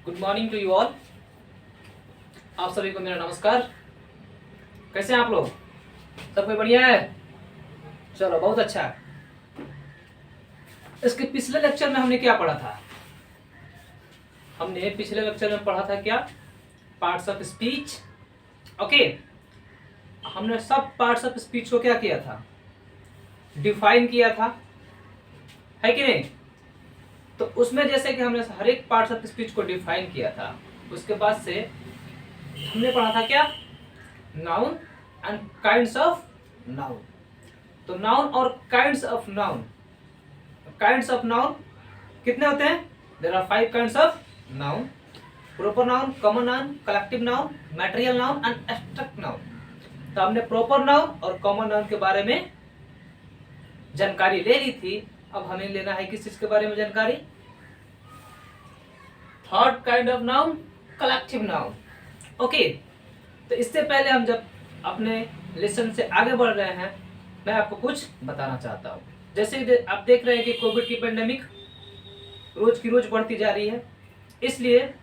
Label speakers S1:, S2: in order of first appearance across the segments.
S1: Good morning to you all. आप सभी को मेरा नमस्कार। कैसे हैं आप लोग? सब कोई बढ़िया है? चलो बहुत अच्छा है। इसके पिछले लेक्चर में हमने क्या पढ़ा था? हमने पिछले लेक्चर में पढ़ा था क्या? Parts of speech. ओके, हमने सब पार्ट्स ऑफ स्पीच को क्या किया था? डिफाइन किया था, है कि नहीं? तो उसमें जैसे कि हमने हर एक पार्ट्स ऑफ स्पीच को डिफाइन किया था, उसके बाद से हमने पढ़ा था क्या? Noun and kinds of noun. तो नाउन और काइंड्स ऑफ नाउन, कितने होते हैं? There are 5 kinds of noun: proper noun, common noun, collective noun, material noun and abstract noun. तो हमने प्रॉपर नाउन और कॉमन नाउन के बारे में जानकारी ले ली थी। अब हमें लेना है किस चीज के बारे में जानकारी? Third kind of noun, collective noun. Okay, तो इससे पहले हम जब अपने लेसन से आगे बढ़ रहे हैं, मैं आपको कुछ बताना चाहता हूँ। जैसे आप देख रहे हैं कि कोविड की पेंडेमिक रोज की रोज बढ़ती जा रही है, इसलिए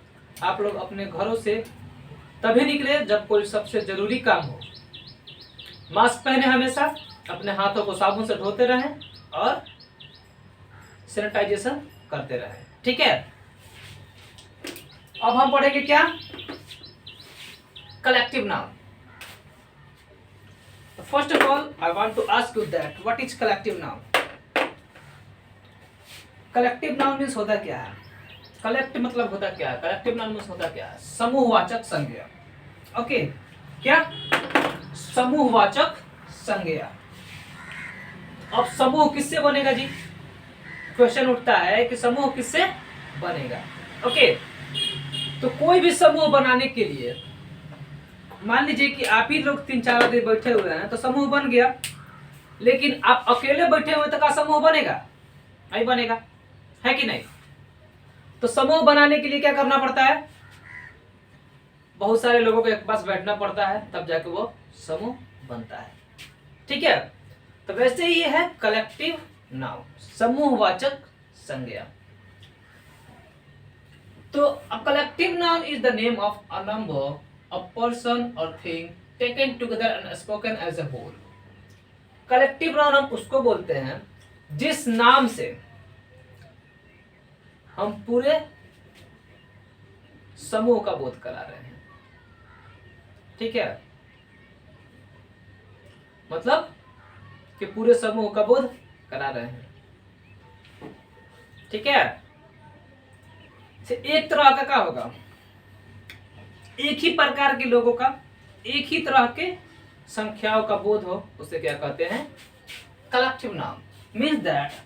S1: आप लोग अपने घरों से तभी निकले जब कोई सबसे जरूरी काम हो। मास्क पहने, हमेशा अपने हाथों को साबुन से धोते रहें और सैनिटाइजेशन करते रहें, ठीक है? अब हम पढ़ेंगे क्या? Collective noun. First of all I want to ask you that what is collective noun? Collective noun means होता क्या है? कलेक्ट मतलब होता क्या है? कलेक्टिव नाउन मीन्स होता क्या है? समूहवाचक संज्ञा। ओके, क्या? समूहवाचक संज्ञा। अब समूह किससे बनेगा जी? क्वेश्चन उठता है कि समूह किससे बनेगा। ओके, तो कोई भी समूह बनाने के लिए मान लीजिए कि आप ही लोग 3-4 आदमी बैठे हुए हैं तो समूह बन गया, लेकिन आप अकेले बैठे हुए तो क्या समूह बनेगा? नहीं बनेगा, है कि नहीं? तो समूह बनाने के लिए क्या करना पड़ता है? बहुत सारे लोगों के पास बैठना पड़ता है, तब जाके वो समूह बनता है, ठीक है? तो वैसे ही है कलेक्टिव नाउन, समूहवाचक संज्ञा। तो a collective noun is the name of a number, a person or thing taken together and spoken as a whole. Collective noun हम उसको बोलते हैं जिस नाम से हम पूरे समूह का बोध करा रहे हैं, ठीक है? मतलब कि पूरे समूह का बोध करा रहे हैं, ठीक है? एक तरह का क्या होगा? एक ही प्रकार के लोगों का, एक ही तरह के संख्याओं का बोध हो, उसे क्या कहते हैं? Collective noun. Means that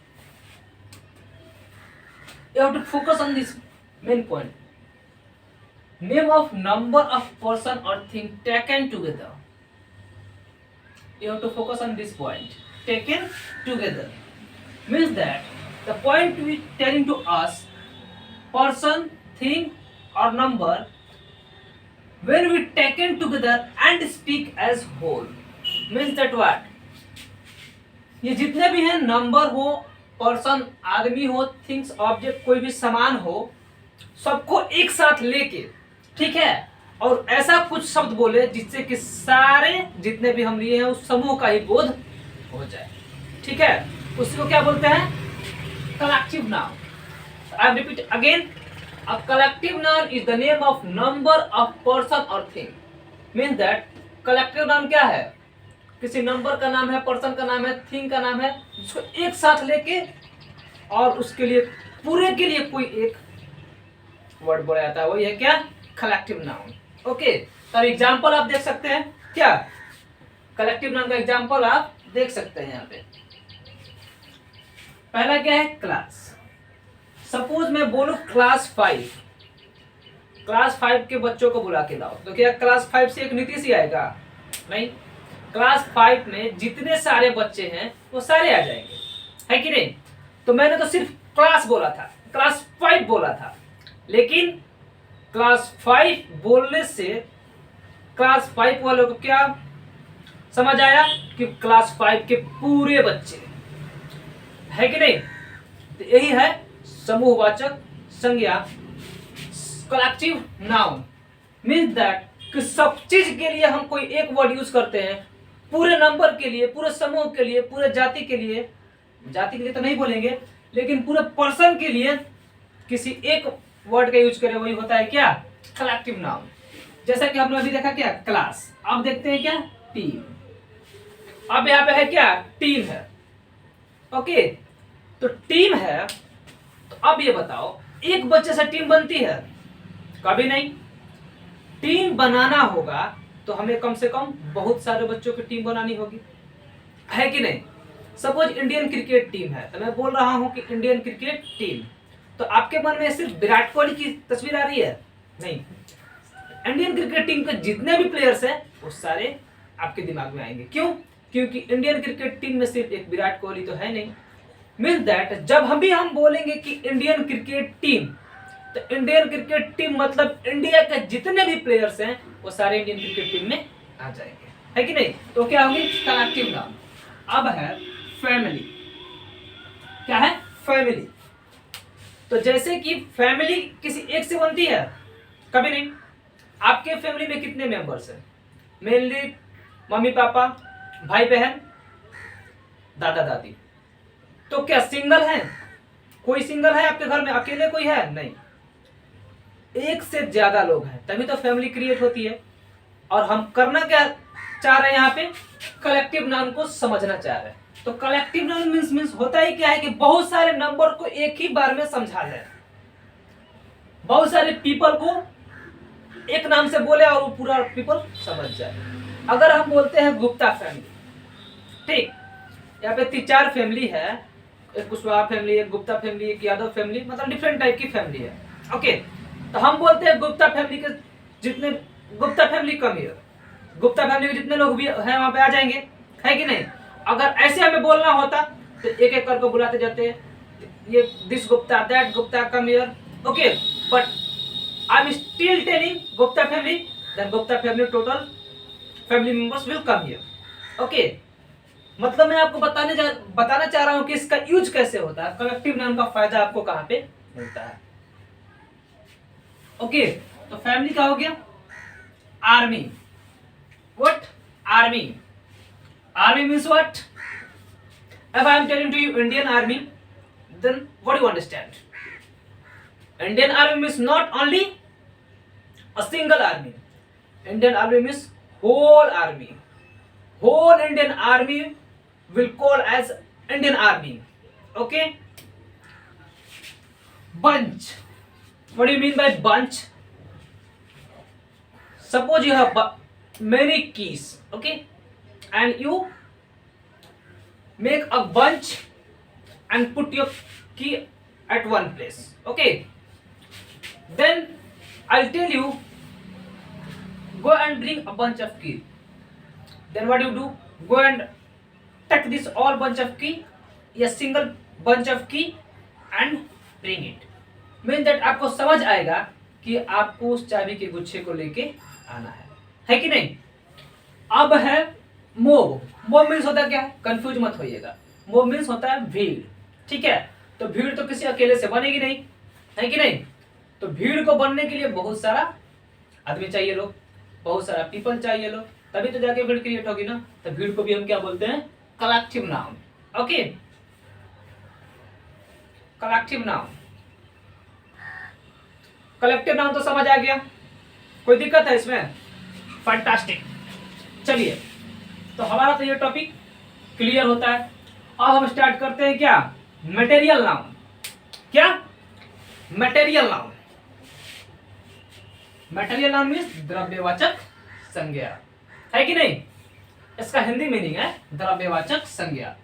S1: you have to focus on this main point. Name of number of person or thing taken together. You have to focus on this point. Taken together means that the point we telling to us, person, thing or number, when we taken together and speak as whole, means that what? ये जितने भी हैं, number हो, person आदमी हो, things object कोई भी सामान हो, सबको एक साथ लेके, ठीक है, और ऐसा कुछ शब्द बोले जिससे कि सारे जितने भी हम लिए हैं उस समूह का ही बोध हो जाए, ठीक है? उसको क्या बोलते हैं? Collective noun. I repeat again, a collective noun is the name of number of person और thing. Means that collective noun क्या है? किसी नंबर का नाम है, पर्सन का नाम है, थिंग का नाम है, जिसको एक साथ लेके और उसके लिए पूरे के लिए कोई एक वर्ड बोला जाता है, वही है क्या? Collective noun. ओके, तो एग्जांपल आप देख सकते हैं क्या? कलेक्टिव नाउन का एग्जांपल आप देख सकते हैं यहाँ पे। पहला क्या है? क्लास। सपोज मैं बोलूं क्लास 5, क्लास 5 के बच्चों को बुला के लाओ, तो क्या क्लास 5 से एक नीतीश ही आएगा? नहीं, क्लास 5 में जितने सारे बच्चे हैं वो सारे आ जाएंगे, है कि नहीं? तो मैंने तो सिर्फ क्लास बोला था, क्लास 5 बोला था, लेकिन क्लास 5 बोलने से क्लास 5 वालों को क्या समझ आया? कि क्लास 5 के पूरे बच्चे, है कि नहीं? तो यही है समूहवाचक संज्ञा। कलेक्टिव नाउन मीन्स दैट कि सब चीज के लिए हम कोई एक वर्ड यूज करते हैं, पूरे नंबर के लिए, पूरे समूह के लिए, पूरे जाति के लिए, जाति के लिए तो नहीं बोलेंगे, लेकिन पूरे पर्सन के लिए किसी एक वर्ड का यूज करें, वही होता है क्या, कलेक्टिव नाउन। जैसा कि हमने अभी देखा क्या, क्लास। अब देखते हैं क्या, टीम। अब यहाँ पे है क्या, टीम है। ओके, तो टीम है, तो अब ये बताओ एक बच्चे से टीम बनती है? कभी नहीं। टीम बनाना होगा तो हमें कम से कम बहुत सारे बच्चों की टीम बनानी होगी, है कि नहीं। सपोज इंडियन क्रिकेट टीम है, तो मैं बोल रहा हूं कि इंडियन क्रिकेट टीम, तो आपके मन में सिर्फ विराट कोहली की तस्वीर आ रही है? नहीं, इंडियन क्रिकेट टीम के जितने भी प्लेयर्स हैं वो सारे आपके दिमाग में आएंगे। क्यों? क्योंकि इंडियन क्रिकेट टीम में सिर्फ एक विराट कोहली तो है नहीं। मीन्स दैट जब हम बोलेंगे कि इंडियन क्रिकेट टीम, तो इंडियन क्रिकेट टीम मतलब इंडिया के जितने भी प्लेयर्स हैं वो सारे इंडियन क्रिकेट टीम में आ जाएंगे, है कि नहीं। तो क्या होगी, कलेक्टिव नाउन। अब है फैमिली। क्या है, फैमिली। तो जैसे कि फैमिली किसी एक से बनती है? कभी नहीं। आपके फैमिली में कितने मेंबर्स हैं? मेनली मम्मी पापा, भाई बहन, दादा दादी। तो क्या सिंगल है? कोई सिंगल है आपके घर में? अकेले कोई है? नहीं, एक से ज्यादा लोग हैं, तभी तो फैमिली क्रिएट होती है। और हम करना क्या चाह रहे हैं यहाँ पे, कलेक्टिव नाउन को समझना चाह रहे हैं। तो कलेक्टिव नाउन मीन्स होता ही क्या है कि बहुत सारे नंबर को एक ही बार में समझा जाए, बहुत सारे पीपल को एक नाम से बोले और वो पूरा पीपल समझ जाए। अगर हम बोलते हैं गुप्ता फैमिली, ठीक, यहाँ पे 3-4 फैमिली है, एक कुशवाहा फैमिली, एक गुप्ता फैमिली, एक यादव फैमिली, मतलब डिफरेंट टाइप की फैमिली है। ओके, तो हम बोलते हैं गुप्ता फैमिली के जितने, गुप्ता फैमिली कम है, गुप्ता फैमिली के जितने लोग भी हैं वहां पे आ जाएंगे, है कि नहीं। अगर ऐसे हमें बोलना होता तो एक एक करके बुलाते जाते, ये this Gupta, that Gupta, come here. Okay, but I am still telling Gupta family, then Gupta family total family members will come here. Okay, मतलब मैं आपको बताना चाह रहा हूं कि इसका यूज कैसे होता है, कलेक्टिव नाउन का फायदा आपको कहां पे मिलता है। ओके, तो फैमिली का हो गया। Army, what, army, army means what. If I am telling to you Indian army, then what do you understand? Indian army means not only a single army. Indian army means whole army. Whole Indian army will call as Indian army. Okay? Bunch. What do you mean by bunch? Suppose you have many keys, okay? And you make a bunch and put your key at one place. Okay, then I'll tell you, go and bring a bunch of key. Then what you do, go and take this all bunch of key, a single bunch of key, and bring it. Mean that आपको समझ आएगा कि आपको उस चाबी के गुच्छे को लेके आना है कि नहीं। अब है मोब। मोब मीन्स होता है क्या, कंफ्यूज मत होइएगा, मोब मीन्स होता है भीड़, ठीक है। तो भीड़ तो किसी अकेले से बनेगी नहीं, है कि नहीं। तो भीड़ को बनने के लिए बहुत सारा आदमी चाहिए, लोग, बहुत सारा पीपल चाहिए लोग, तभी तो जाके भीड़ क्रिएट होगी ना। तो भीड़ को भी हम क्या बोलते हैं, collective noun. Okay, collective noun. Collective noun तो समझ आ गया, कोई दिक्कत है इसमें? फैंटास्टिक। चलिए, तो हमारा तो ये टॉपिक क्लियर होता है। अब हम स्टार्ट करते हैं क्या, मटेरियल नाउन। क्या, material noun. Material noun means द्रव्यवाचक संज्ञा, है कि नहीं। इसका हिंदी मीनिंग है द्रव्यवाचक संज्ञा।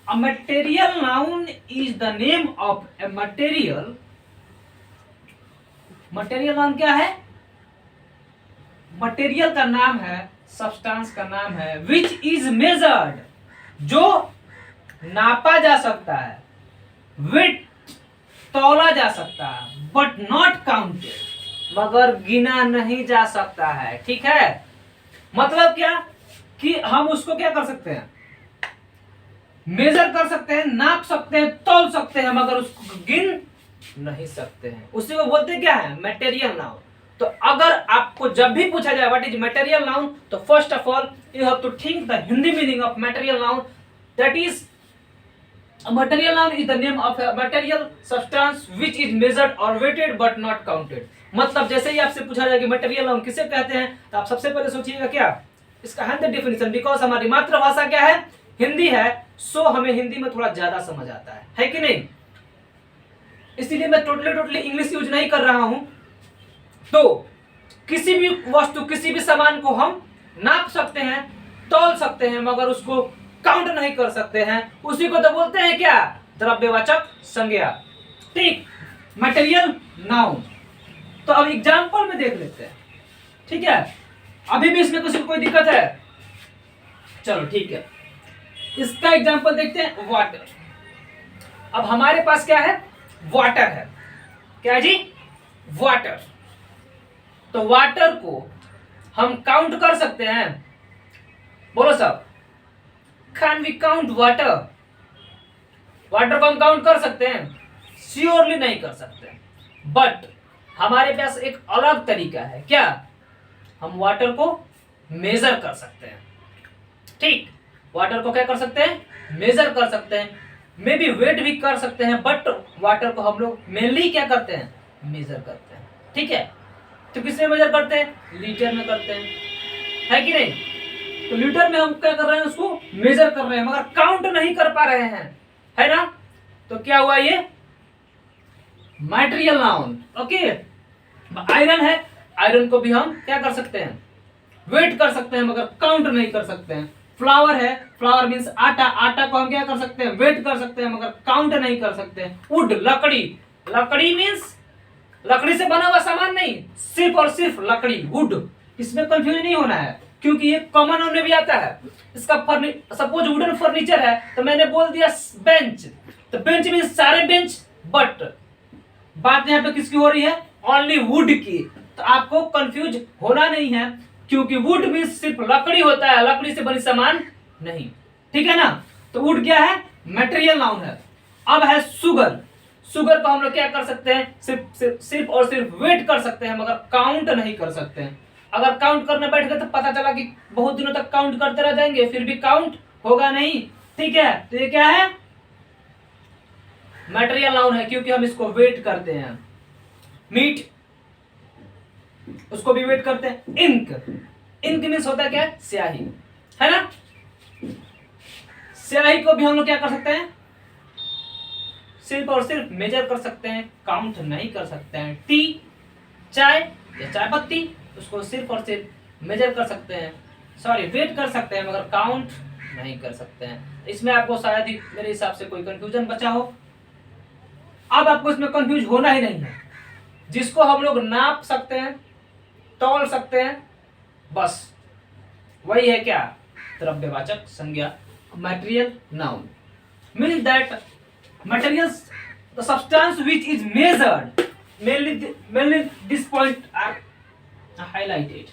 S1: A material noun is the name of a material. Material noun क्या है, मटेरियल का नाम है, सब्सटेंस का नाम है, विच इज मेजर्ड, जो नापा जा सकता है, विथ तौला जा सकता है, बट नॉट काउंटेड, मगर गिना नहीं जा सकता है, ठीक है। मतलब क्या कि हम उसको क्या कर सकते हैं, मेजर कर सकते हैं, नाप सकते हैं, तौल सकते हैं, मगर उसको गिन नहीं सकते हैं, उसी को बोलते क्या है, मटेरियल नाउन। तो अगर आपको जब भी पूछा जाए व्हाट इज मटेरियल नाउन, तो first of all you have to think the Hindi meaning of material noun, that is a material noun is the name of a material substance which is measured or weighted but not counted। मतलब जैसे ही आपसे पूछा जाए कि material noun किसे कहते हैं, तो आप सबसे पहले सोचिएगा क्या, इसका है द डेफिनेशन। बिकॉज हमारी मातृभाषा क्या है, हिंदी है, सो हमें हिंदी में थोड़ा ज्यादा समझ आता है कि नहीं, इसीलिए मैं टोटली इंग्लिश यूज नहीं कर रहा हूं। तो किसी भी वस्तु, किसी भी सामान को हम नाप सकते हैं, तौल सकते हैं, मगर उसको काउंट नहीं कर सकते हैं, उसी को तो बोलते हैं क्या, द्रव्यवाचक संज्ञा। ठीक, मटेरियल नाउन। तो अब एग्जांपल में देख लेते हैं, ठीक है। अभी भी इसमें किसी को कोई दिक्कत है, चलो ठीक है, इसका एग्जांपल देखते हैं, वाटर। अब हमारे पास क्या है, वाटर है, क्या है जी, वाटर। तो वाटर को हम काउंट कर सकते हैं, बोलो सब, can we count water? Water को हम काउंट कर सकते हैं? श्योरली नहीं कर सकते, बट हमारे पास एक अलग तरीका है, क्या, हम वाटर को मेजर कर सकते हैं। ठीक, वाटर को क्या कर सकते हैं, मेजर कर सकते हैं, मे बी वेट भी कर सकते हैं, बट वाटर को हम लोग मेनली क्या करते हैं, मेजर करते हैं। ठीक है, तो किसमें मेजर करते हैं, लीटर में करते हैं, है कि नहीं। तो लीटर में हम क्या कर रहे हैं, उसको मेजर कर रहे हैं, मगर काउंट नहीं कर पा रहे हैं, है ना। तो क्या हुआ, ये मटेरियल नाउन। ओके, आयरन है, आयरन को भी हम क्या कर सकते हैं, वेट कर सकते हैं, मगर काउंट नहीं कर सकते हैं। फ्लावर है, फ्लावर मीन्स आटा, आटा को हम क्या कर सकते हैं, वेट कर सकते हैं, मगर काउंट नहीं कर सकते हैं। वुड, लकड़ी, लकड़ी मीन्स लकड़ी से बना हुआ सामान नहीं, सिर्फ और सिर्फ लकड़ी, वुड। इसमें कंफ्यूज नहीं होना है, क्योंकि ये कॉमन नाउन में भी आता है। इसका सपोज वुडन फर्नीचर है, तो मैंने बोल दिया बेंच, तो बेंच मीन्स सारे बेंच, बट बात यहाँ पे किसकी हो रही है, ओनली वुड की। तो आपको कंफ्यूज होना नहीं है, क्योंकि वुड मीन्स सिर्फ लकड़ी होता है, लकड़ी से बनी सामान नहीं, ठीक है ना। तो वुड क्या है, मटेरियल नाउन है। अब है शुगर। शुगर को हम लोग क्या कर सकते हैं, सिर्फ और सिर्फ वेट कर सकते हैं, मगर काउंट नहीं कर सकते हैं। अगर काउंट करने बैठ गए तो पता चला कि बहुत दिनों तक काउंट करते रह जाएंगे, फिर भी काउंट होगा नहीं। ठीक है, तो ये क्या है, मटेरियल नाउन है, क्योंकि हम इसको वेट करते हैं। मीट, उसको भी वेट करते हैं। इंक, इंक मीन्स होता है क्या, स्याही, है ना। स्याही को भी हम लोग क्या कर सकते हैं, सिर्फ और सिर्फ मेजर कर सकते हैं, काउंट नहीं कर सकते हैं। टी, चाय या चाय पत्ती, उसको सिर्फ और सिर्फ मेजर कर सकते हैं, सॉरी वेट कर सकते हैं, मगर काउंट नहीं कर सकते हैं। इसमें आपको शायद ही मेरे हिसाब से कोई कंफ्यूजन बचा हो। अब आपको इसमें कंफ्यूज होना ही नहीं है, जिसको हम लोग नाप सकते हैं, तौल सकते हैं, बस वही है क्या, द्रव्यवाचक संज्ञा, material noun. Means that materials, the substance which is measured, mainly this point are highlighted,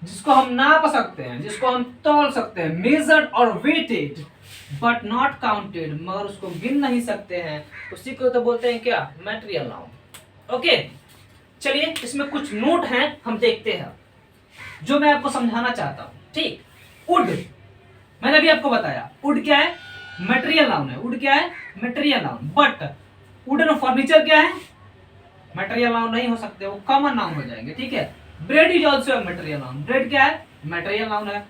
S1: जिसको हम नाप सकते हैं, जिसको हम तौल सकते हैं, measured और weighted but not counted, मगर उसको गिन नहीं सकते हैं, उसी को तो बोलते हैं क्या, material noun। ओके, चलिए इसमें कुछ नोट हैं, हम देखते हैं जो मैं आपको समझाना चाहता हूं। ठीक, वुड, मैंने अभी आपको बताया वुड क्या है, मटेरियल नाउन है। वुड क्या है, material noun. But wooden furniture क्या है, मटेरियल नाउन नहीं हो सकते, वो कॉमन नाउन हो जाएंगे। ठीक है, bread is also material noun. Bread क्या है, मटेरियल नाउन है।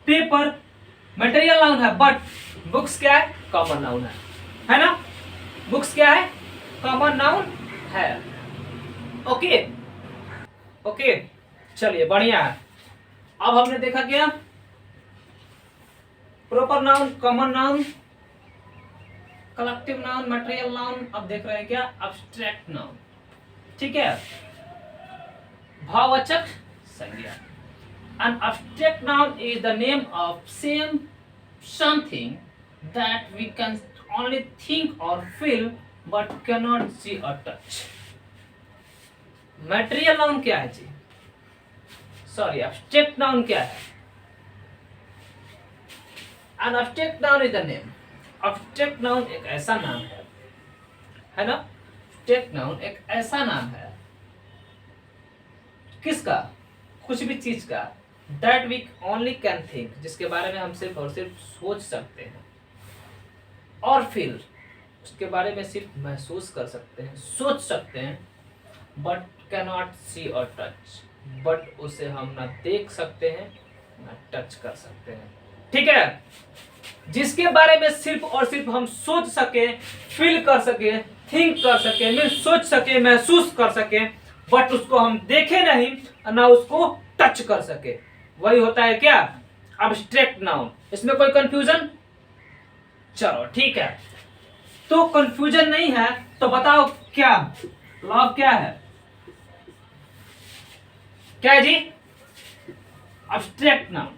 S1: पेपर मटेरियल नाउन है, बट बुक्स क्या है, कॉमन नाउन है ना। बुक्स क्या है, कॉमन नाउन है। ओके ओके, चलिए बढ़िया है। अब हमने देखा क्या, proper noun, common noun, collective noun, material noun. अब देख रहे हैं क्या, अब्स्ट्रैक्ट नाउन। ठीक है, भाववाचक संज्ञा। An abstract noun is the name of something that we can only think or feel but cannot see or touch. Material noun क्या है जी, सॉरी अब्स्ट्रैक्ट नाउन क्या है, An abstract noun is the name। abstract noun एक ऐसा नाम है ना। Abstract noun एक ऐसा नाम है, किसका, कुछ भी चीज का, that we only can think, जिसके बारे में हम सिर्फ और सिर्फ सोच सकते हैं, और फिर उसके बारे में सिर्फ महसूस कर सकते हैं, सोच सकते हैं, बट कैनॉट सी और टच, बट उसे हम ना देख सकते हैं ना टच कर सकते हैं। ठीक है, जिसके बारे में सिर्फ और सिर्फ हम सोच सके, फील कर सके, थिंक कर सके, मैं सोच सके, महसूस कर सके, बट उसको हम देखे नहीं ना उसको टच कर सके, वही होता है क्या, एब्स्ट्रैक्ट नाउन। इसमें कोई कंफ्यूजन? चलो ठीक है, तो कंफ्यूजन नहीं है तो बताओ क्या लॉ क्या है, क्या है जी, एब्स्ट्रैक्ट नाउन।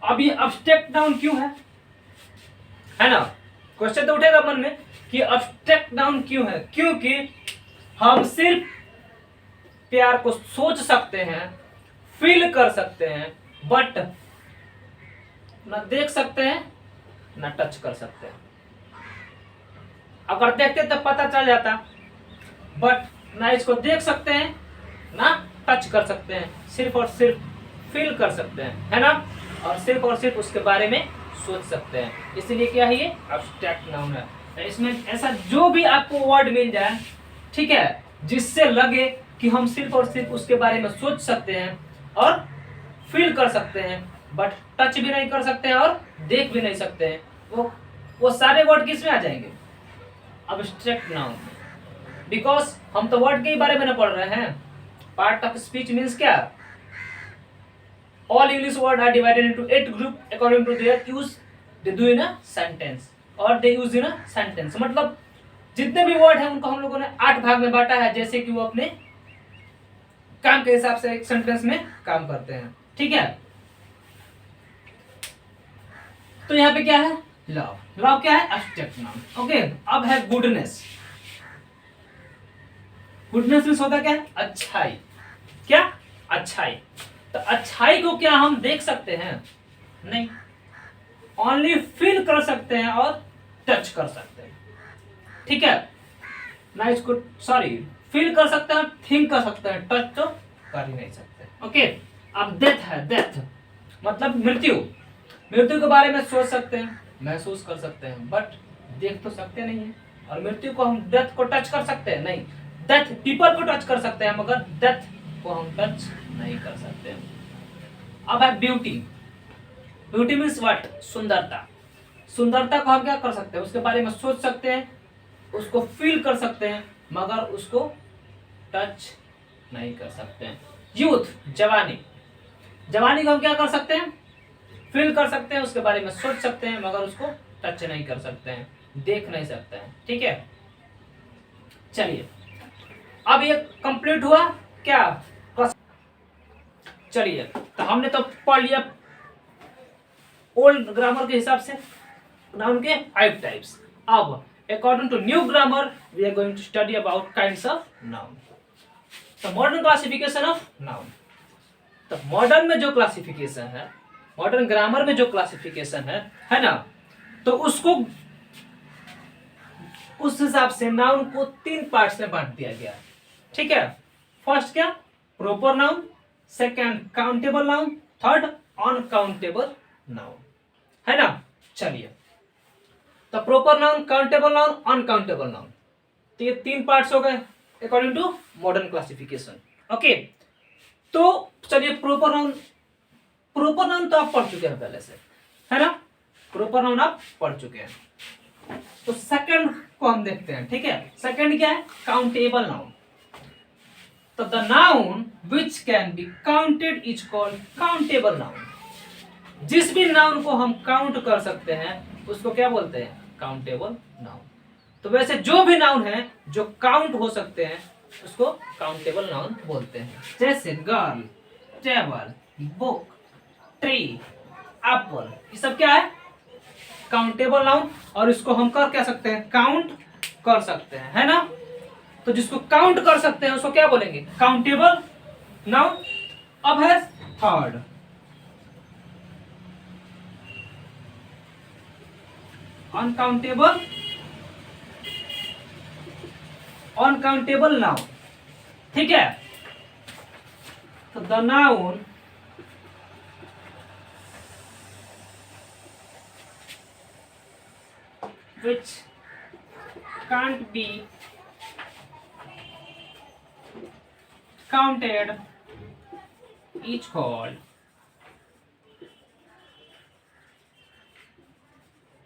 S1: अब ये एब्स्ट्रैक्ट नाउन क्यों है ना, क्वेश्चन तो उठेगा मन में कि एब्स्ट्रैक्ट नाउन क्यों है, क्योंकि हम सिर्फ प्यार को सोच सकते हैं, फील कर सकते हैं, बट ना देख सकते हैं ना टच कर सकते हैं। अगर देखते तो पता चल जाता, बट ना इसको देख सकते हैं ना टच कर सकते हैं, सिर्फ और सिर्फ फील कर सकते हैं, है ना, और सिर्फ उसके बारे में सोच सकते हैं, इसलिए क्या है ये एब्स्ट्रैक्ट नाउन है। इसमें ऐसा जो भी आपको वर्ड मिल जाए, ठीक है, जिससे लगे कि हम सिर्फ और सिर्फ उसके बारे में सोच सकते हैं और फील कर सकते हैं, बट टच भी नहीं कर सकते हैं और देख भी नहीं सकते हैं, वो सारे वर्ड किस में आ जाएंगे, एब्स्ट्रैक्ट नाउन। बिकॉज हम तो वर्ड के ही बारे में ना पढ़ रहे हैं। पार्ट ऑफ स्पीच मीन्स क्या, all English words are divided into 8 group according to their use they do in a sentence और they use in a sentence। मतलब जितने भी वर्ड हैं उनको हम लोगों ने 8 भाग में बांटा है, जैसे कि वो अपने काम के हिसाब से एक सेंटेंस में काम करते हैं। ठीक है, तो यहाँ पे क्या है, लव। लव क्या है, एब्स्ट्रैक्ट नाउन। ओके, अब है गुडनेस। गुडनेस मीन्स होता क्या है, अच्छाई। क्या, अच्छाई। तो अच्छाई को क्या हम देख सकते हैं, नहीं, ओनली फील कर सकते हैं और टच कर सकते हैं। ठीक है ना, इसको सॉरी फील कर सकते हैं, थिंक कर सकते हैं, टच तो कर ही नहीं सकते। ओके, अब डेथ है, डेथ मतलब मृत्यु। मृत्यु के बारे में सोच सकते हैं, महसूस कर सकते हैं, बट देख तो सकते नहीं है। और मृत्यु को हम डेथ को टच कर सकते हैं, नहीं, डेथ पीपल को टच कर सकते हैं, मगर डेथ को हम टच नहीं कर सकते। अब है ब्यूटी। ब्यूटी मीन्स व्हाट, सुंदरता। सुंदरता को हम क्या कर सकते हैं, उसके बारे में सोच सकते हैं, उसको फील कर सकते हैं, मगर उसको टच नहीं कर सकते हैं। यूथ, जवानी। जवानी को हम क्या कर सकते हैं, फील कर सकते हैं, उसके बारे में सोच सकते हैं, मगर उसको टच नहीं कर सकते हैं, देख नहीं सकते हैं। ठीक है, चलिए अब ये कंप्लीट हुआ क्या, चलिए तो हमने तो पढ़ लिया ओल्ड ग्रामर के हिसाब से नाउन के 5 टाइप्स। अब according to new grammar we are going to study about kinds of noun. तो मॉडर्न क्लासिफिकेशन ऑफ नाउन। तो मॉडर्न में जो क्लासिफिकेशन है, मॉडर्न ग्रामर में जो क्लासिफिकेशन है ना, तो उसको उस हिसाब से नाउन को 3 पार्ट्स में बांट दिया गया है। ठीक है, फर्स्ट क्या, proper noun, second countable noun, third uncountable noun, है ना। चलिए, तो proper noun, countable noun, uncountable noun, तो ये 3 पार्ट्स हो गए according to modern classification. Okay, तो चलिए प्रॉपर नाउन। प्रॉपर नाउन तो आप पढ़ चुके हैं पहले से, है ना, प्रॉपर नाउन आप पढ़ चुके हैं। तो सेकंड को हम देखते हैं। ठीक है, सेकंड क्या है, काउंटेबल नाउन। तो the noun which can be counted is called countable noun. जिस भी नाउन को हम काउंट कर सकते हैं उसको क्या बोलते हैं, काउंटेबल नाउन। तो वैसे जो भी नाउन है जो काउंट हो सकते हैं उसको काउंटेबल नाउन बोलते हैं। जैसे girl, table, book, tree, Apple, ये सब क्या है, काउंटेबल नाउन। और इसको हम कर क्या सकते हैं, काउंट कर सकते हैं, है ना। तो जिसको काउंट कर सकते हैं उसको क्या बोलेंगे, काउंटेबल नाउन। अब है थर्ड, अनकाउंटेबल अनकाउंटेबल नाउन, ठीक है। तो the noun which can't be counted is called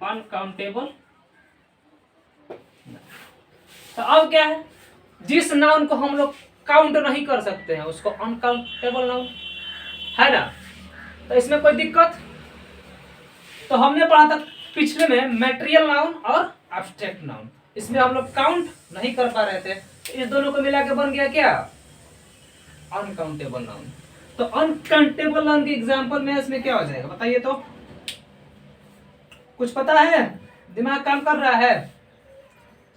S1: uncountable. तो अब क्या है, जिस नाउन को हम लोग काउंट नहीं कर सकते हैं उसको अनकाउंटेबल नाउन है ना। तो इसमें कोई दिक्कत, तो हमने पढ़ा था पिछले में मैटेरियल नाउन और एब्स्ट्रैक्ट नाउन, इसमें हम लोग काउंट नहीं कर पा रहे थे, तो इस दोनों को मिला के बन गया क्या, अनकाउंटेबल नाउन। तो अनकाउंटेबल नाउन के एग्जांपल में इसमें क्या हो जाएगा बताइए, तो कुछ पता है, दिमाग काम कर रहा है।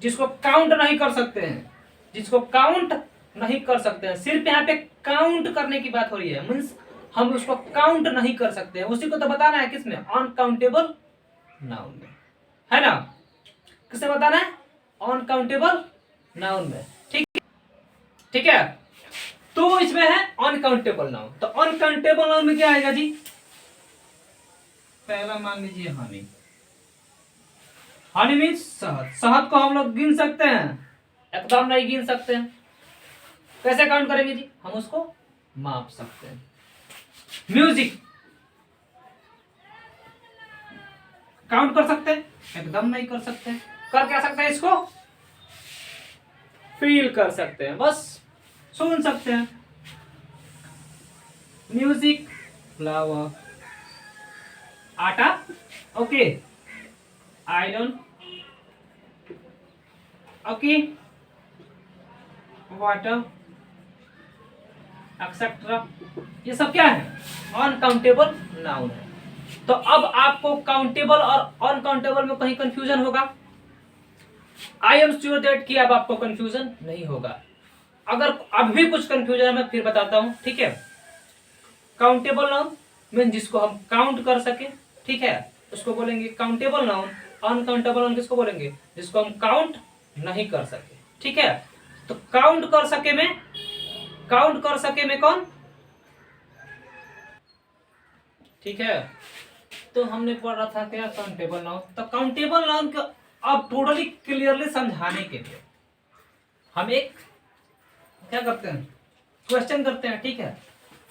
S1: जिसको काउंट नहीं कर सकते हैं, जिसको काउंट नहीं कर सकते हैं, सिर्फ यहाँ पे काउंट करने की बात हो रही है, मीन्स हम उसको काउंट नहीं कर सकते हैं, उसी को तो बताना है किसमें, अनकाउंटेबल नाउन में, है ना। किसे बताना है, अनकाउंटेबल नाउन में, ठीक है। तो इसमें है अनकाउंटेबल नाउन। तो अनकाउंटेबल नाउन में क्या आएगा जी, पहला मान लीजिए हनी। हनी मीन्स शहद, शहद को हम लोग गिन सकते हैं, एकदम नहीं गिन सकते हैं। कैसे काउंट करेंगे जी, हम उसको माप सकते हैं। म्यूजिक काउंट कर सकते हैं, एकदम नहीं कर सकते। कर क्या सकते हैं, इसको फील कर सकते हैं, बस सुन सकते हैं। म्यूजिक, फ्लावर, आटा, okay, iron, okay, water, etcetera, ये सब क्या है, अनकाउंटेबल नाउन है। तो अब आपको काउंटेबल और अनकाउंटेबल में कहीं कंफ्यूजन होगा, आई एम श्योर दैट कि अब आपको कंफ्यूजन नहीं होगा। अगर अब भी कुछ कंफ्यूजन है मैं फिर बताता हूं, ठीक है। काउंटेबल नाउन मीन जिसको हम काउंट कर सके, ठीक है, उसको बोलेंगे काउंटेबल नाउन। अनकाउंटेबल नाउन किसको बोलेंगे, जिसको हम काउंट नहीं कर सके, ठीक है। तो काउंट कर सके में कौन, ठीक है। तो हमने पढ़ा था क्या, काउंटेबल नाउन। तो काउंटेबल नाउन को अब टोटली क्लियरली समझाने के लिए हम एक क्या करते हैं, क्वेश्चन करते हैं, ठीक है।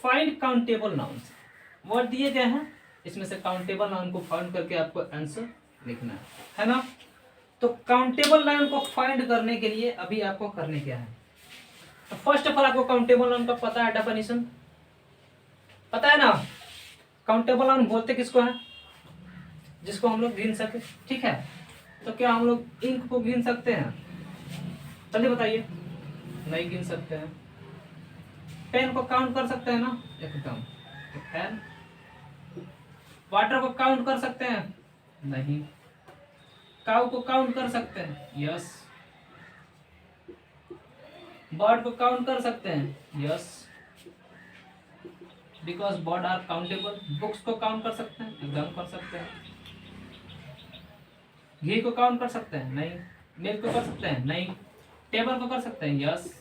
S1: फाइंड काउंटेबल नाउन्स, वर्ड दिए गए हैं, इसमें से काउंटेबल नाउन को फाइंड करके आपको आंसर लिखना है ना। तो काउंटेबल नाउन को फाइंड करने के लिए अभी आपको करने क्या है, तो फर्स्ट ऑफ ऑल आपको काउंटेबल नाउन का पता है, डेफिनेशन पता है ना। काउंटेबल नाउन बोलते किसको है, जिसको हम लोग गिन सके, ठीक है। तो क्या हम लोग इंक को गिन सकते हैं, चलिए बताइए, नहीं गिन सकते हैं। पेन को काउंट कर सकते हैं ना, एकदम, तो पेन। वाटर को काउंट कर सकते हैं, नहीं। काऊ को काउंट कर सकते हैं, यस। बर्ड को काउंट कर सकते हैं, yes, because bird are countable. Books को काउंट कर सकते हैं, एकदम कर सकते हैं। घी को काउंट कर सकते हैं, नहीं। मिल्क को कर सकते हैं, नहीं। टेबल को कर सकते हैं, यस।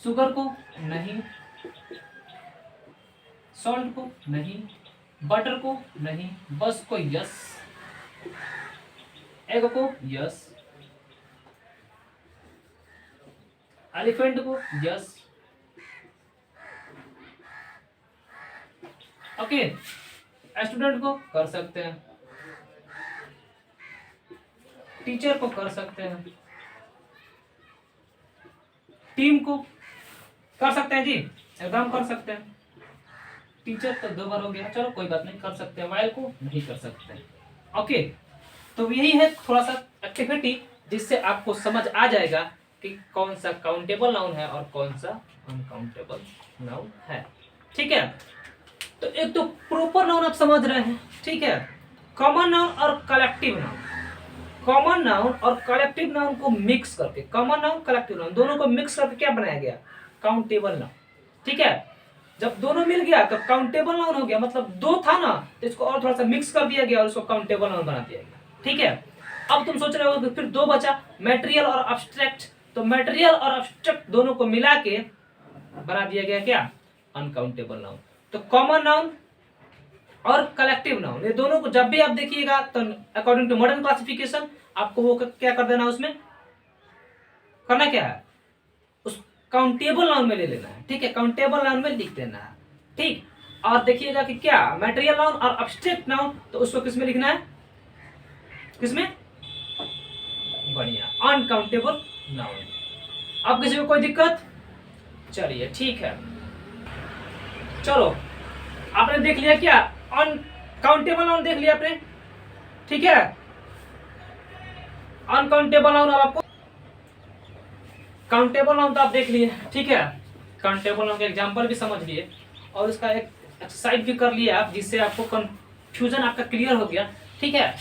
S1: शुगर को नहीं, सॉल्ट को नहीं, बटर को नहीं, बस को यस, एग को यस, एलिफेंट को यस, ओके। स्टूडेंट को कर सकते हैं, टीचर को कर सकते हैं, टीम को कर सकते हैं जी, एकदम कर सकते हैं। टीचर तो 2 बार हो गया, चलो कोई बात नहीं, कर सकते हैं। वाइल को नहीं कर सकते हैं, ओके। तो यही है थोड़ा सा एक्टिविटी जिससे आपको समझ आ जाएगा कि कौन सा काउंटेबल नाउन है और कौन सा अनकाउंटेबल नाउन है, ठीक है। तो एक तो प्रॉपर नाउन आप समझ रहे हैं, ठीक है। कॉमन नाउन और कलेक्टिव नाउन, कॉमन नाउन और कलेक्टिव नाउन को मिक्स करके, कॉमन नाउन कलेक्टिव नाउन दोनों को मिक्स करके क्या बनाया गया, काउंटेबल नाउन, ठीक है। जब दोनों मिल गया तो काउंटेबल नाउन हो गया, मतलब दो था ना तो इसको और थोड़ा सा मिक्स कर दिया गया और इसको काउंटेबल नाउन बना दिया गया। ठीक है, अब तुम सोच रहे हो कि फिर दो बचा, मटेरियल और अब्स्ट्रैक्ट। तो मटेरियल और अब्स्ट्रैक्ट दोनों को मिला के बना दिया गया क्या, अनकाउंटेबल नाउन। तो कॉमन नाउन और कलेक्टिव नाउन, ये दोनों को जब भी आप देखिएगा तो अकॉर्डिंग टू मॉडर्न क्लासिफिकेशन आपको वो क्या कर देना, उसमें करना क्या है, उस काउंटेबल नाउन में ले लेना है। ठीक है, काउंटेबल नाउन में लिख देना है। ठीक, और देखिएगा कि क्या मटेरियल नाउन और अब्स्ट्रैक्ट नाउन, तो उसको किस में लिखना है, किसमें, बढ़िया, अनकाउंटेबल नाउन। अब किसी को कोई दिक्कत, चलिए ठीक है। चलो आपने देख लिया क्या, अनकाउंटेबल नाउन देख लिया आपने। ठीक है, अनकाउंटेबल नाउन, अब आपको काउंटेबल नाउन तो आप देख लिए। ठीक है, काउंटेबल नाउन का एग्जांपल भी समझ लिए और उसका एक एक्सरसाइज भी कर लिया आप, जिससे आपको कंफ्यूजन आपका क्लियर हो गया। ठीक है,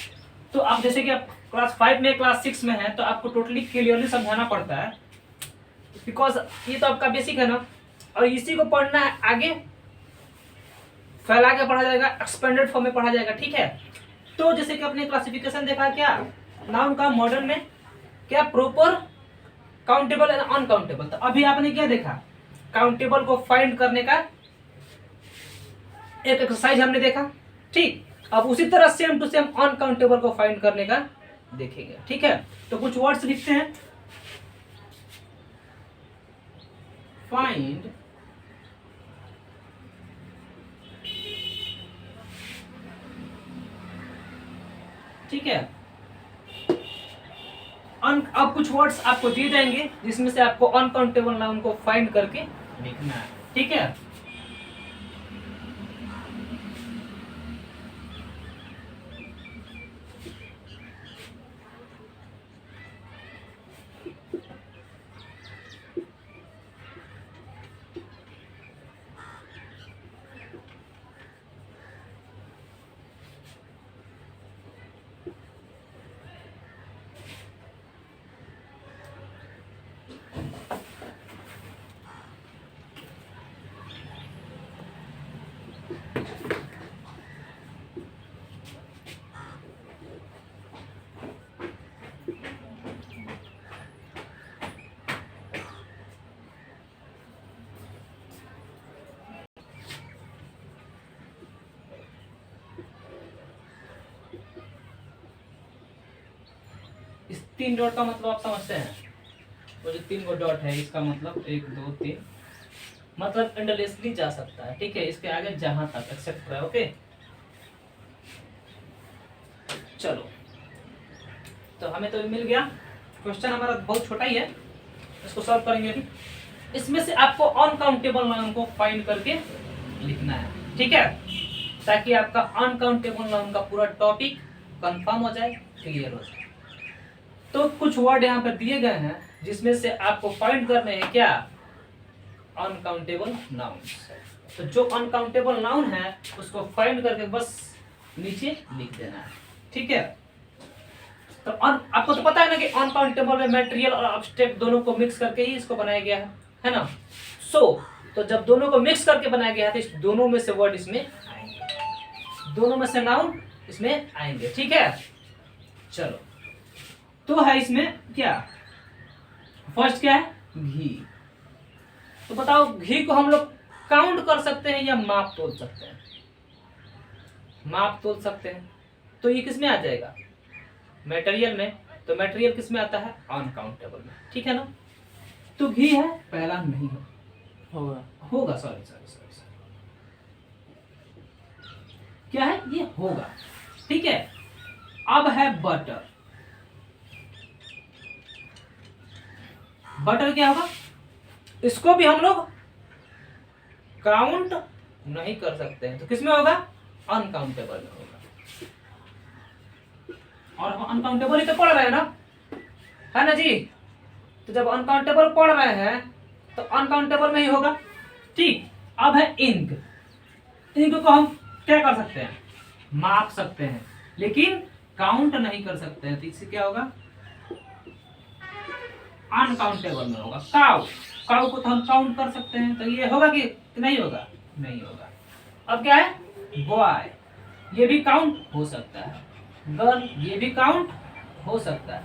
S1: तो आप जैसे कि आप क्लास 5 में क्लास 6 में है तो आपको टोटली क्लियरली समझाना पड़ता है, बिकॉज ये तो आपका बेसिक है ना, और इसी को पढ़ना है आगे फैला के पढ़ा जाएगा, एक्सपेंडेड फॉर्म में पढ़ा जाएगा। ठीक है, तो जैसे कि अपने क्लासिफिकेशन देखा क्या नाउन का मॉडर्न में, क्या प्रॉपर, काउंटेबल एंड अनकाउंटेबल। तो अभी आपने क्या देखा, काउंटेबल को फाइंड करने का एक एक्सरसाइज हमने देखा। ठीक, अब उसी तरह सेम टू सेम अनकाउंटेबल को फाइंड करने का देखेंगे। ठीक है, तो कुछ वर्ड्स लिखते हैं, फाइंड ठीक है, अब कुछ वर्ड्स आपको दिए जाएंगे जिसमें से आपको अनकाउंटेबल नाउन को फाइंड करके लिखना है। ठीक है, इस 3 डॉट का मतलब आप समझते हैं, वो जो 3 गो डॉट है इसका मतलब 1 2 3, मतलब एंडलेसली जा सकता है। ठीक है, इसके आगे जहां तक एक्सेप्ट है। ओके, चलो, तो हमें तो मिल गया। क्वेश्चन हमारा बहुत छोटा ही है, इसको सॉल्व करेंगे अभी। इसमें से आपको अनकाउंटेबल नाउन को फाइंड करके लिखना है। ठीक है, ताकि आपका अनकाउंटेबल नाउन का पूरा टॉपिक कंफर्म हो जाए, क्लियर हो जाए। तो कुछ वर्ड यहाँ पर दिए गए हैं जिसमें से आपको फाइंड करने हैं क्या, अनकाउंटेबल नाउन। तो जो अनकाउंटेबल नाउन है उसको फाइंड करके बस नीचे लिख देना है। ठीक है, तो आपको तो पता है ना कि अनकाउंटेबल में मटेरियल और अब्स्ट्रैक्ट दोनों को मिक्स करके ही इसको बनाया गया है ना। तो जब दोनों को मिक्स करके बनाया गया है तो इस दोनों में से वर्ड इसमें आएंगे, दोनों में से नाउन इसमें आएंगे। ठीक है, चलो, तो है इसमें क्या, फर्स्ट क्या है, घी। तो बताओ घी को हम लोग काउंट कर सकते हैं या माप तोल सकते हैं, माप तोल सकते हैं। तो ये किस में आ जाएगा, मटेरियल में। तो मटेरियल किस में आता है, अनकाउंटेबल में। ठीक है ना, तो घी है पहला, नहीं होगा सॉरी सॉरी सॉरी, क्या है ये, होगा। ठीक है, अब है बटर। बटर क्या होगा, इसको भी हम लोग काउंट नहीं कर सकते हैं, तो किसमें होगा, अनकाउंटेबल में होगा। और हम अनकाउंटेबल ही तो पढ़ रहे हैं ना, है ना जी। तो जब अनकाउंटेबल पढ़ रहे हैं तो अनकाउंटेबल में ही होगा। ठीक, अब है इंक। इंक को हम क्या कर सकते हैं, माप सकते हैं, लेकिन काउंट नहीं कर सकते हैं। तो इससे क्या होगा, अनकाउंटेबल में होगा। काउ, काउ को तो हम काउंट कर सकते हैं, तो ये होगा कि नहीं होगा, नहीं होगा। अब क्या है, बॉय, ये भी काउंट हो सकता है। गर्ल, ये भी काउंट हो सकता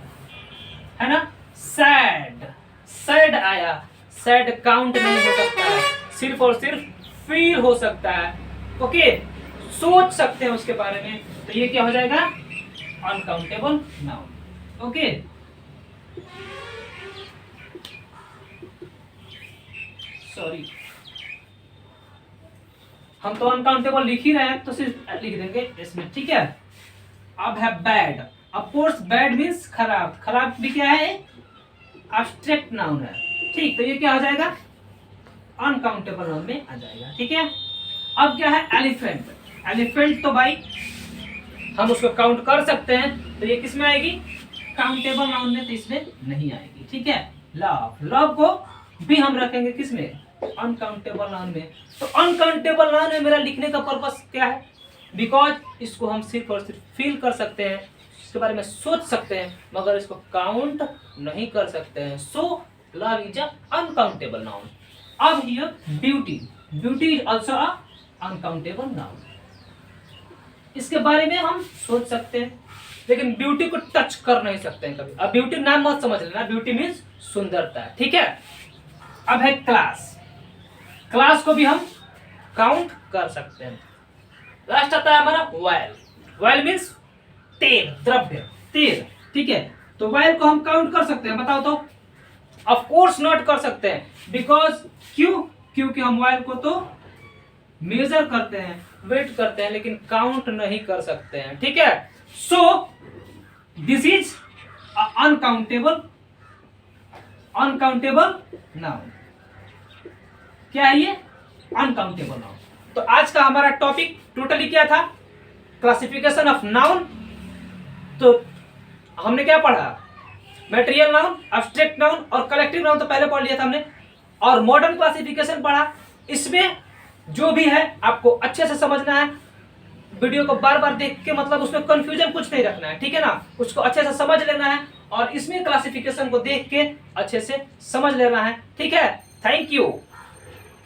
S1: है ना। सैड, सैड आया, सैड काउंट नहीं हो सकता है, सिर्फ और सिर्फ फील हो सकता है। ओके, सोच सकते हैं उसके बारे में, तो ये क्या हो जाएगा, अनकाउंटेबल नाउन। ओके, सॉरी, हम तो अनकाउंटेबल लिख ही रहे हैं, तो सिर्फ लिख देंगे इसमें, ठीक है। अब है bad. Of course bad means खराब, खराब भी क्या है, एब्स्ट्रैक्ट नाउन है, ठीक। तो ये क्या हो जाएगा, अनकाउंटेबल नाउन में आ जाएगा, ठीक है। अब क्या है, एलिफेंट। एलिफेंट तो भाई हम उसको काउंट कर सकते हैं, तो ये किस में आएगी, काउंटेबल नाउन में, तो इसमें नहीं आएगी, ठीक है। लव, लव को भी हम रखेंगे किस में, अनकाउंटेबल नाउन में। तो अनकाउंटेबल नाउन में मेरा लिखने का पर्पस क्या है, बिकॉज इसको हम सिर्फ और सिर्फ फील कर सकते हैं, इसके बारे में सोच सकते हैं, मगर इसको काउंट नहीं कर सकते हैं। So love is a uncountable noun. अब here beauty, beauty is also a uncountable noun. इसके बारे में हम सोच सकते हैं, लेकिन ब्यूटी को टच कर नहीं सकते हैं कभी। अब ब्यूटी नाम मत समझ लेना, ब्यूटी मीन्स सुंदरता, ठीक है। अब है क्लास। क्लास को भी हम काउंट कर सकते हैं। लास्ट आता है हमारा वायल। वायल मीन्स तेल, द्रव्य, तेल, ठीक है। तो वायल को हम काउंट कर सकते हैं, बताओ तो। ऑफ कोर्स नॉट कर सकते हैं, बिकॉज क्यों, क्योंकि हम वायल को तो मेजर करते हैं, वेट करते हैं, लेकिन काउंट नहीं कर सकते हैं, ठीक है। So this is uncountable, uncountable noun. क्या है ये, अनकाउंटेबल नाउन। तो आज का हमारा टॉपिक टोटली क्या था, क्लासिफिकेशन ऑफ नाउन। तो हमने क्या पढ़ा, मटेरियल नाउन, एब्स्ट्रैक्ट नाउन और कलेक्टिव नाउन तो पहले पढ़ लिया था हमने, और मॉडर्न क्लासिफिकेशन पढ़ा। इसमें जो भी है आपको अच्छे से समझना है, वीडियो को बार बार देख के, मतलब उसमें कंफ्यूजन कुछ नहीं रखना है, ठीक है ना। उसको अच्छे से समझ लेना है, और इसमें क्लासिफिकेशन को देख के अच्छे से समझ लेना है, ठीक है। Thank you.